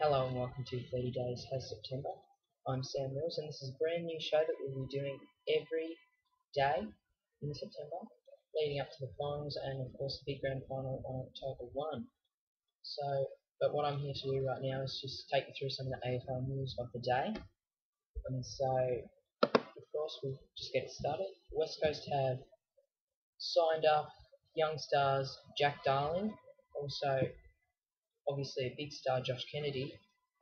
Hello and welcome to 30 Days as September. I'm Sam Mills and this is a brand new show that we'll be doing every day in September, leading up to the finals and of course the big grand final on October 1. But what I'm here to do right now is just take you through some of the AFL news of the day. And so, of course, we'll just get it started. West Coast have signed up young stars Jack Darling, also obviously a big star Josh Kennedy,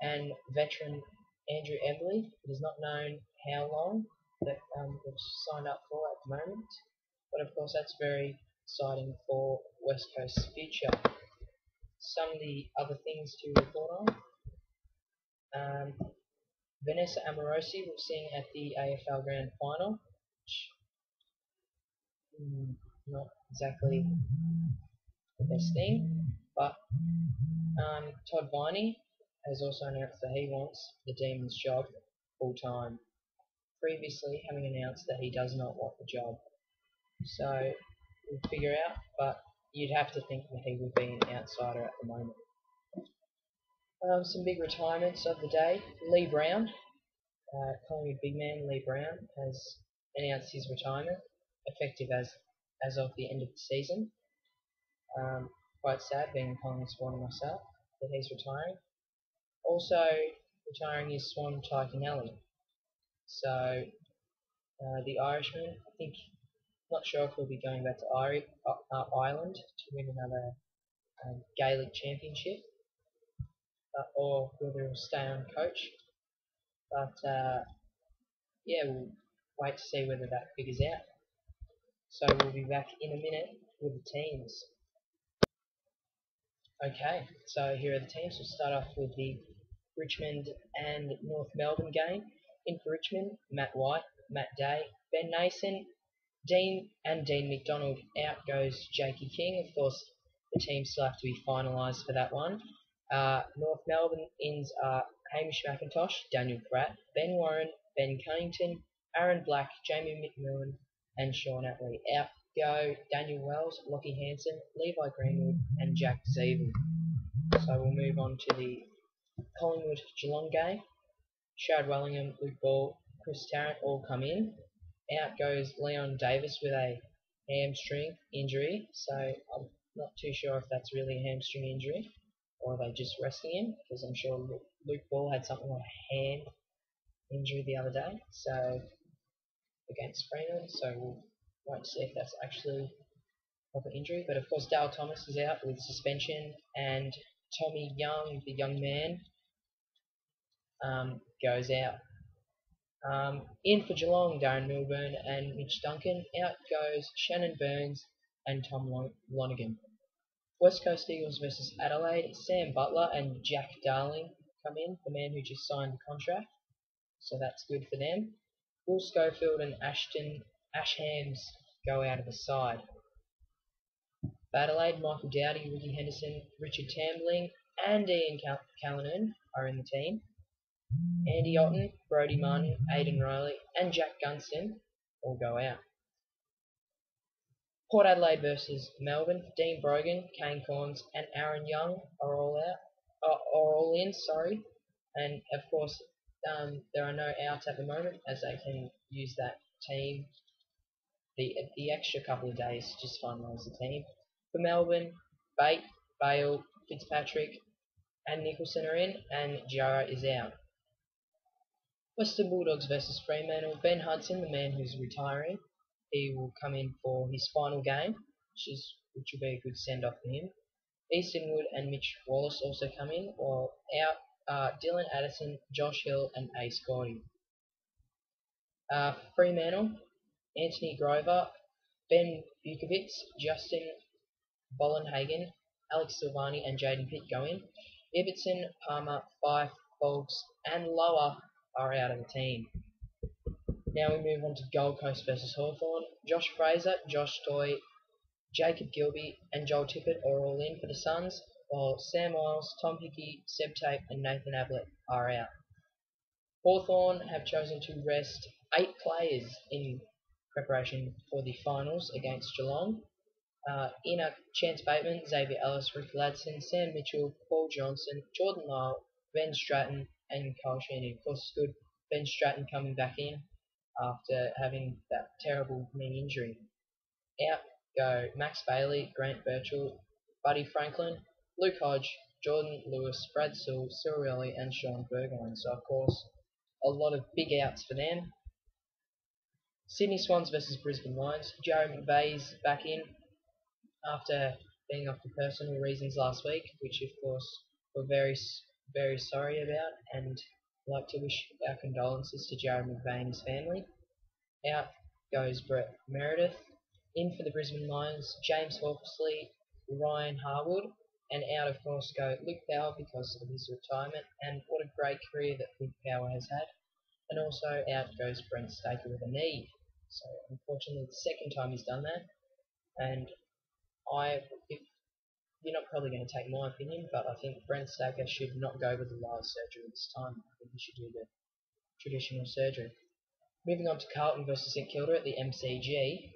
and veteran Andrew Embley. It is not known how long that they've signed up for at the moment, but of course that's very exciting for West Coast's future. Some of the other things to report on. Vanessa Amorosi will sing at the AFL Grand Final, which not exactly the best thing, but Todd Viney has also announced that he wants the Demons job full time, previously having announced that he does not want the job. So we'll figure out, but you'd have to think that he would be an outsider at the moment. Some big retirements of the day. Lee Brown, Collingwood big man Lee Brown, has announced his retirement, effective as of the end of the season. Quite sad, being a Collingwood Swan myself, that he's retiring. Also retiring is Swan Taikanelli. So the Irishman, I think, not sure if he'll be going back to Ireland to win another Gaelic championship, or whether he'll stay on coach. But yeah, we'll wait to see whether that figures out. So we'll be back in a minute with the teams. Okay, so here are the teams. We'll start off with the Richmond and North Melbourne game. In for Richmond, Matt White, Matt Day, Ben Nason, Dean McDonald. Out goes Jakey King. Of course, the teams still have to be finalised for that one. North Melbourne ins are Hamish McIntosh, Daniel Pratt, Ben Warren, Ben Cunnington, Aaron Black, Jamie McMillan, and Sean Atley. Out go Daniel Wells, Lockie Hansen, Levi Greenwood, and Jack Zeeble. So we'll move on to the Collingwood Geelong game. Shad Wellingham, Luke Ball, Chris Tarrant all come in. Out goes Leon Davis with a hamstring injury, so I'm not too sure if that's really a hamstring injury or are they just resting him, because I'm sure Luke Ball had something like a hand injury the other day, so against Freeman, so we'll wait to see if that's actually a proper injury. But of course Dale Thomas is out with suspension, and Tommy Young, the young man, goes out. In for Geelong, Darren Milburn and Mitch Duncan. Out goes Shannon Burns and Tom Lonergan. West Coast Eagles versus Adelaide. Sam Butler and Jack Darling come in, the man who just signed the contract. So that's good for them. Will Schofield and Ashams go out of the side. For Adelaide, Michael Dowdy, Ricky Henderson, Richard Tambling, and Ian Callanan are in the team. Andy Otten, Brodie Martin, Aidan Riley, and Jack Gunston all go out. Port Adelaide versus Melbourne. Dean Brogan, Kane Corns, and Aaron Young are all in. And of course, there are no outs at the moment, as they can use that team the extra couple of days to just finalise the team. For Melbourne, Bate, Bale, Fitzpatrick, and Nicholson are in, and Jara is out. Western Bulldogs versus Fremantle. Ben Hudson, the man who's retiring, he will come in for his final game, which will be a good send-off for him. Easton Wood and Mitch Wallace also come in, while out Dylan Addison, Josh Hill, and Ace Gordy. Fremantle, Anthony Grover, Ben Bukovic, Justin Bollenhagen, Alex Silvani, and Jaden Pitt go in. Ibbotson, Palmer, Fife, Boggs, and Lower are out of the team. Now we move on to Gold Coast versus Hawthorn. Josh Fraser, Josh Toy, Jacob Gilby, and Joel Tippett are all in for the Suns, while Sam Miles, Tom Hickey, Seb Tate, and Nathan Ablett are out. Hawthorn have chosen to rest 8 players in preparation for the finals against Geelong. In are Chance Bateman, Xavier Ellis, Rick Ladson, Sam Mitchell, Paul Johnson, Jordan Lyle, Ben Stratton and Kyle Shannon. Of course, it's good Ben Stratton coming back in after having that terrible knee injury. Out go Max Bailey, Grant Birchall, Buddy Franklin, Luke Hodge, Jordan Lewis, Brad Sewell, Cyril Riley, and Sean Burgoyne. So, of course, a lot of big outs for them. Sydney Swans versus Brisbane Lions. Joe McVeigh's back in after being off for personal reasons last week, which of course we're very sorry about, and like to wish our condolences to Jared McVeigh and his family. Out goes Brett Meredith. In for the Brisbane Lions, James Hawksley, Ryan Harwood, and out of course go Luke Power because of his retirement, and what a great career that Luke Power has had. And also out goes Brent Staker with a knee. So unfortunately, the second time he's done that, and if you're not probably going to take my opinion, but I think Brent Staker should not go with the live surgery this time. I think he should do the traditional surgery. Moving on to Carlton versus St Kilda at the MCG.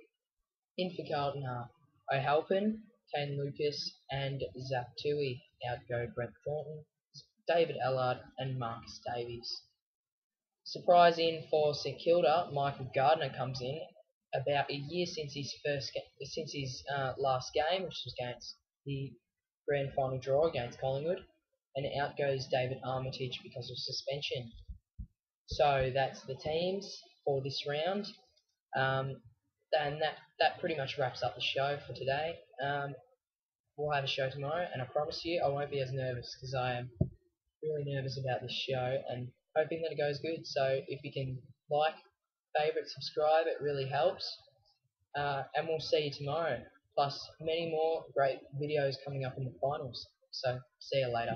In for Carlton are O'Halpin, Kane Lucas, and Zach Tui. Out go Brent Thornton, David Allard, and Marcus Davies. Surprise in for St Kilda, Michael Gardner comes in about a year since his last game, which was against the grand final draw against Collingwood, and out goes David Armitage because of suspension. So that's the teams for this round, and that pretty much wraps up the show for today. We'll have a show tomorrow, and I promise you I won't be as nervous because I am really nervous about this show and hoping that it goes good. So if you can like, favourite, subscribe, it really helps. And we'll see you tomorrow. Plus many more great videos coming up in the finals. So see you later.